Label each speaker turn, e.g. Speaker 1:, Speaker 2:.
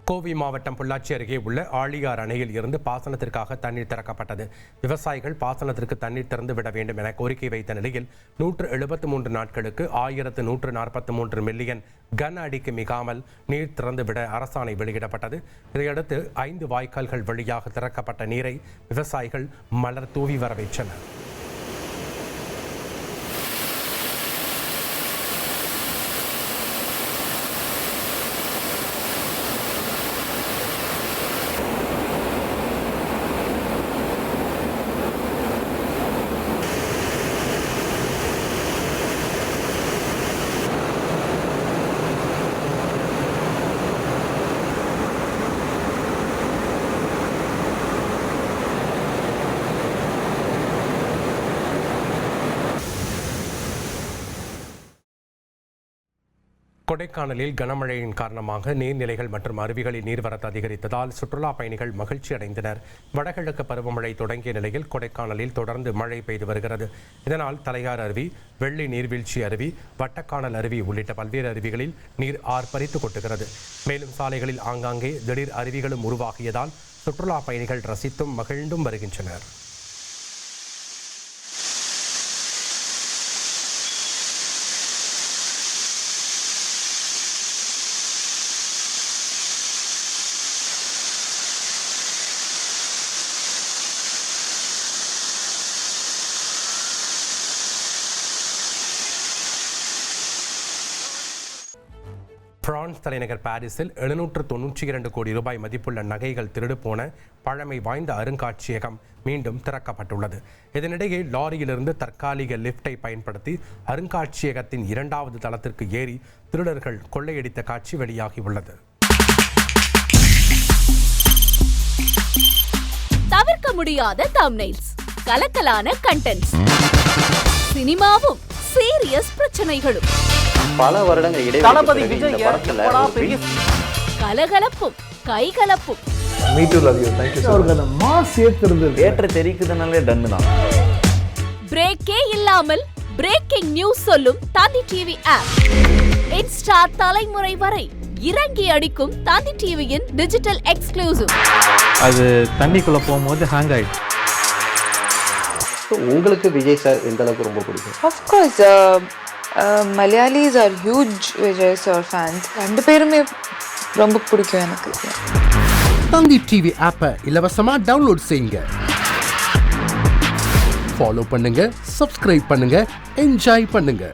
Speaker 1: கோவை மாவட்டம் பொள்ளாச்சி அருகே உள்ள ஆழியார் அணையில் இருந்து பாசனத்திற்காக தண்ணீர் திறக்கப்பட்டது. விவசாயிகள் பாசனத்திற்கு தண்ணீர் திறந்து விட வேண்டும் என கோரிக்கை வைத்த நிலையில் 173 நாட்களுக்கு 1143 மில்லியன் கன அடிக்கு மிகாமல் நீர் திறந்துவிட அரசாணை வெளியிடப்பட்டது. இதையடுத்து 5 வாய்க்கால்கள் வழியாக திறக்கப்பட்ட நீரை விவசாயிகள் மலர் தூவி வரவேற்றனர். கொடைக்கானலில் கனமழையின் காரணமாக நீர்நிலைகள் மற்றும் அருவிகளில் நீர்வரத்து அதிகரித்ததால் சுற்றுலா பயணிகள் மகிழ்ச்சி அடைந்தனர். வடகிழக்கு பருவமழை தொடங்கிய நிலையில் கொடைக்கானலில் தொடர்ந்து மழை பெய்து வருகிறது. இதனால் தலையார் அருவி, வெள்ளி நீர்வீழ்ச்சி அருவி, வட்டக்கானல் அருவி உள்ளிட்ட பல்வேறு அருவிகளில் நீர் ஆர்ப்பரித்து கொட்டுகிறது. மேலும் சாலைகளில் ஆங்காங்கே திடீர் அருவிகளும் உருவாகியதால் சுற்றுலா பயணிகள் ரசித்தும் மகிழ்ந்தும் வருகின்றனர். பிரான்ஸ் தலைநகர் பாரிஸில் 792 கோடி ரூபாய் மதிப்புள்ள நகைகள் திருடு போன பழமை வாய்ந்த அருங்காட்சியகம் மீண்டும் திறக்கப்பட்டுள்ளது. இதனிடையே லாரியிலிருந்து தற்காலிக லிப்டை பயன்படுத்தி அருங்காட்சியகத்தின் 2வது தளத்திற்கு ஏறி திருடர்கள் கொள்ளையடித்த காட்சி வெளியாகியுள்ளது.
Speaker 2: தவிர்க்க முடியாத தம்ப்நெயில்ஸ், கலக்கலான கண்டென்ட்ஸ், சினிமாவும் சீரியஸ் பிரச்சனைகளும்,
Speaker 3: பல வருடங்கள் இடைவெளி
Speaker 2: கலகலப்பும் கைகலப்பும்,
Speaker 3: ஏற்ற தெரிக்குதுனாலே டன்னு தான்.
Speaker 2: பிரேக்கே இல்லாமல் பிரேக்கிங் நியூஸ் சொல்லும் தந்தி டிவி ஆப். இன்ஸ்டா தலைமுறை வரை இறங்கி அடிக்கும் தந்தி டிவியின் டிஜிட்டல் எக்ஸ்க்ளூசிவ்.
Speaker 4: அது தண்ணிக்குள்ள போகும்போது ஹேங் ஆயிடுச்சு.
Speaker 3: உங்களுக்கு விஜய் சார் எந்த அளவுக்கு ரொம்ப பிடிக்கும்?
Speaker 5: Of course, Malayalis are huge Vijay sir fans. ரெண்டு பேருமே ரொம்ப பிடிக்கும் எனக்கு.
Speaker 6: தந்தி டிவி ஆப்பை இலவசமா டவுன்லோட் செய்யுங்க. ஃபாலோ பண்ணுங்க, சப்ஸ்கிரைப் பண்ணுங்க, என்ஜாய் பண்ணுங்க.